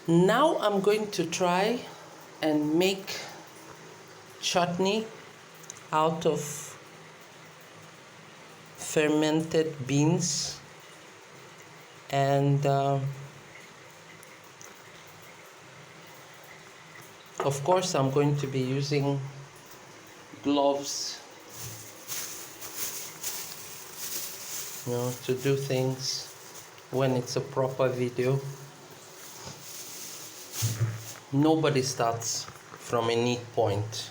Now I'm going to try and make chutney out of fermented beans, and of course I'm going to be using gloves, to do things when it's a proper video. Nobody starts from a neat point.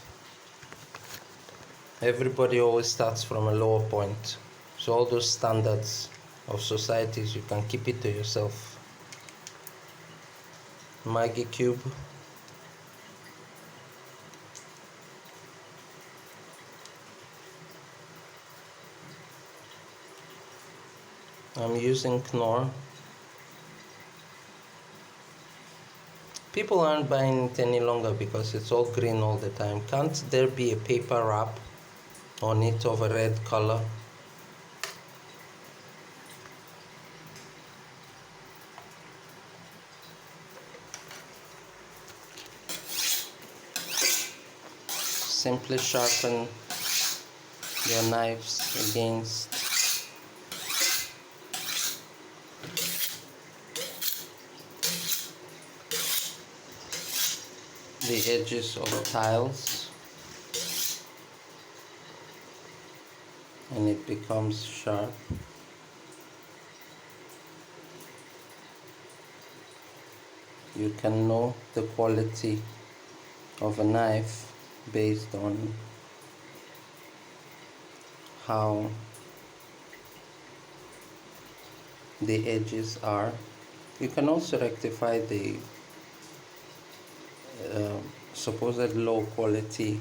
Everybody always starts from a lower point. So all those standards of societies, you can keep it to yourself. Maggi cube. I'm using Knorr. People aren't buying it any longer because it's all green all the time. Can't there be a paper wrap on it of a red color? Simply sharpen your knives against the edges of tiles, and it becomes sharp. You can know the quality of a knife based on how the edges are. You can also rectify the supposed low quality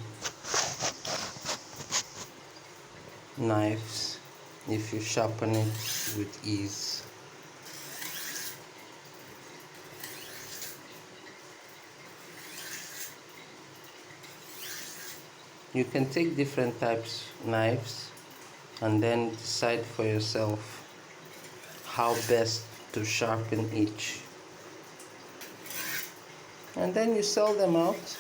knives if you sharpen it with ease. You can take different types knives and then decide for yourself how best to sharpen each, and then you sell them out.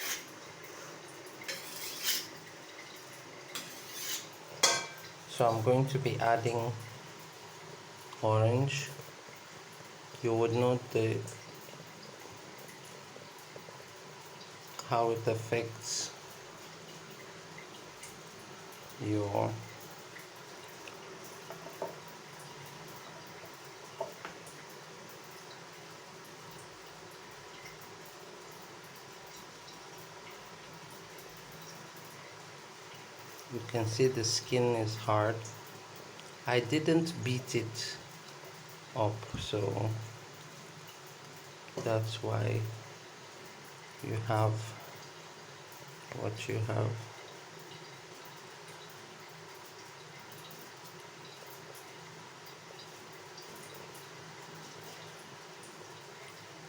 So I'm going to be adding orange. You would note how it affects your you can see the skin is hard. I didn't beat it up, so that's why you have what you have.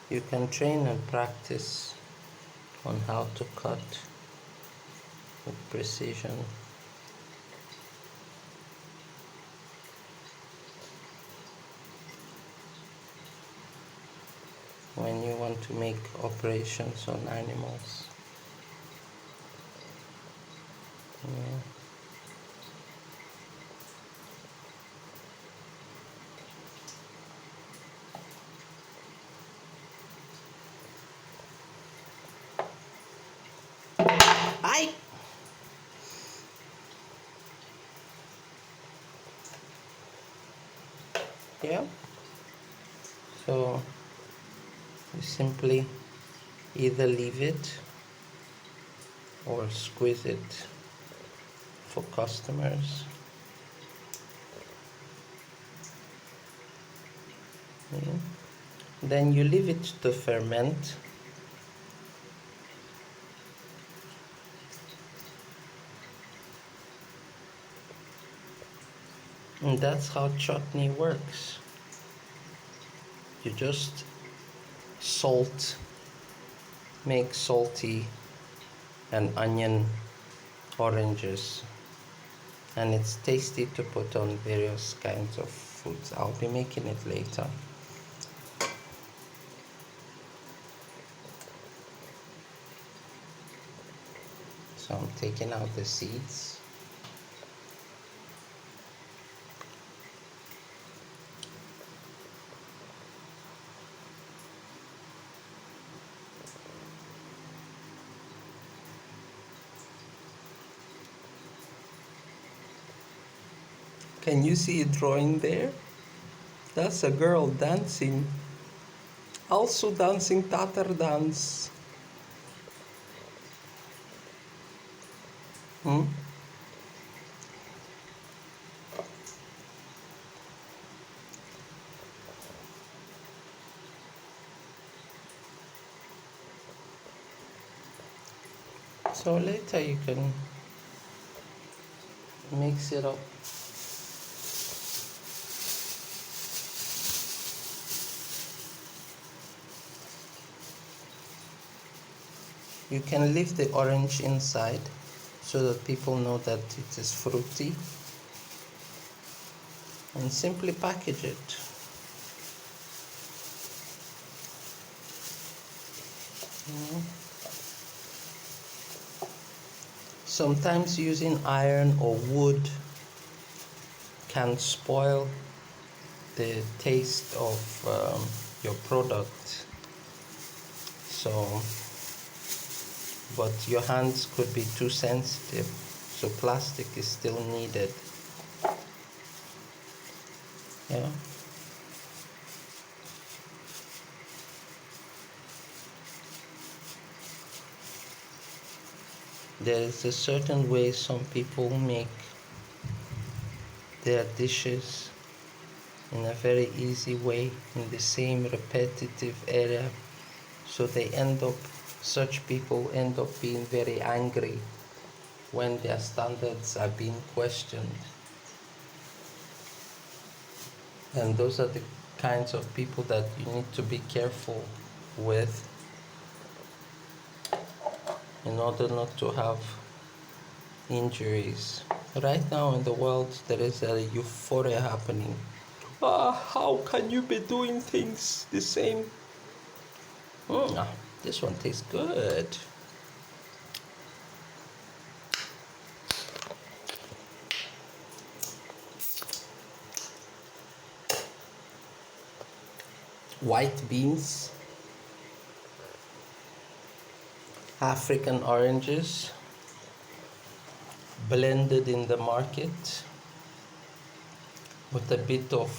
You can train and practice on how to cut with precision. When you want to make operations on animals. Yeah. Hi. Yeah. So you simply either leave it or squeeze it for customers. Yeah. Then you leave it to ferment. And that's how chutney works. You just make salty and onion oranges, and it's tasty to put on various kinds of foods. I'll be making it later. So I'm taking out the seeds. Can you see a drawing there? That's a girl dancing. Also dancing Tatar dance. Hmm? So later you can mix it up. You can leave the orange inside so that people know that it is fruity, and simply package it. Sometimes using iron or wood can spoil the taste of your product. So, but your hands could be too sensitive, so plastic is still needed. Yeah. There is a certain way some people make their dishes in a very easy way, in the same repetitive area, so such people end up being very angry when their standards are being questioned. And those are the kinds of people that you need to be careful with in order not to have injuries. Right now in the world, there is a euphoria happening. How can you be doing things the same? This one tastes good. White beans, African oranges, blended in the market with a bit of,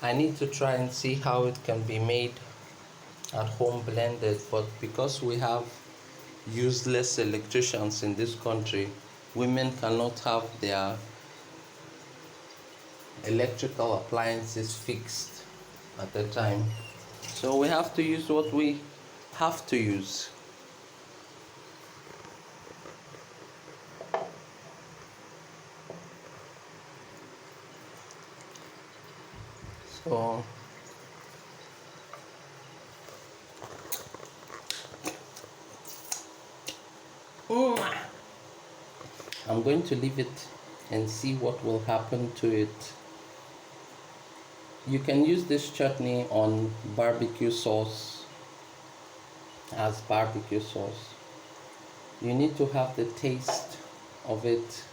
I need to try and see how it can be made at home blended, but because we have useless electricians in this country, women cannot have their electrical appliances fixed at the time. So we have to use what we have to use. So I'm going to leave it and see what will happen to it. You can use this chutney on barbecue sauce as barbecue sauce. You need to have the taste of it,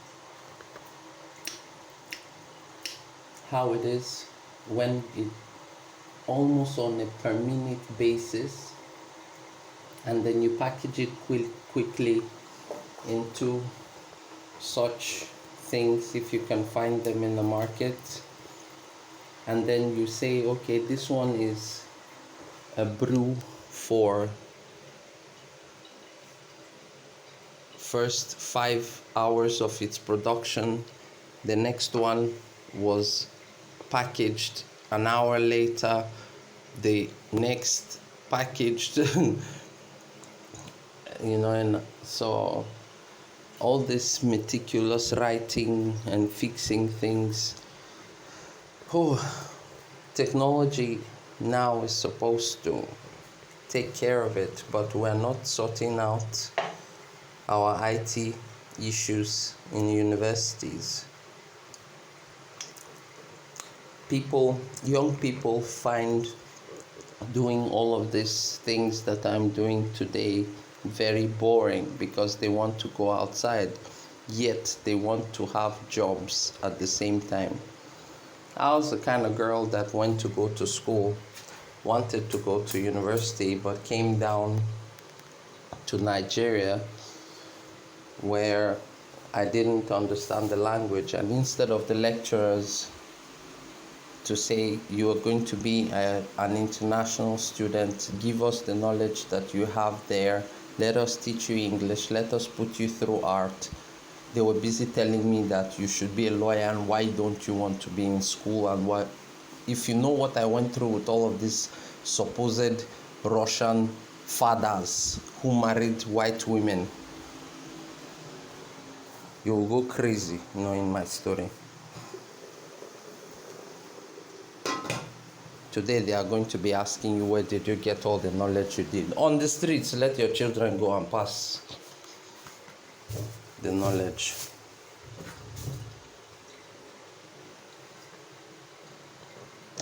how it is when it almost on a per minute basis, and then you package it quickly into such things if you can find them in the market, and then you say, okay, this one is a brew for first 5 hours of its production, the next one was packaged an hour later, the next packaged and so all this meticulous writing and fixing things. Technology now is supposed to take care of it, but we're not sorting out our IT issues in universities. Young people find doing all of these things that I'm doing today very boring because they want to go outside, yet they want to have jobs at the same time. I was the kind of girl that went to go to school, wanted to go to university, but came down to Nigeria where I didn't understand the language, and instead of the lecturers to say you are going to be an international student, give us the knowledge that you have there, let us teach you English, let us put you through art, they were busy telling me that you should be a lawyer and why don't you want to be in school, and what if you know what I went through with all of these supposed Russian fathers who married white women, you will go crazy knowing my story. Today they are going to be asking you, where did you get all the knowledge you did? On the streets, let your children go and pass the knowledge.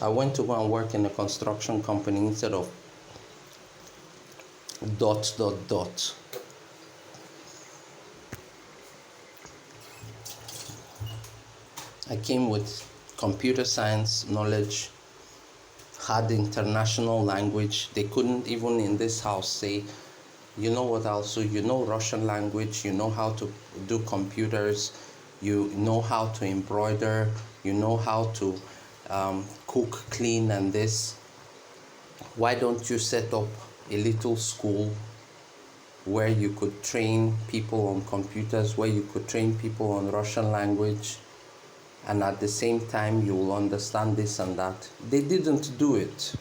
I went to go and work in a construction company instead of ... I came with computer science knowledge, had international language. They couldn't even in this house say, you know what also, you know Russian language, you know how to do computers, you know how to embroider, you know how to cook, clean and this. Why don't you set up a little school where you could train people on computers, where you could train people on Russian language, and at the same time you will understand this and that. They didn't do it.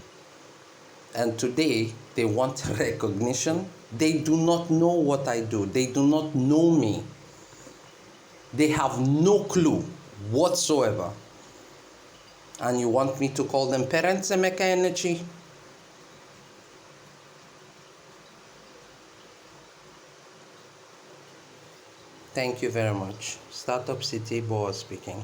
And today they want recognition. They do not know what I do. They do not know me. They have no clue whatsoever. And you want me to call them parents, Emeka Enechi? Thank you very much. StartUpSity Boa speaking.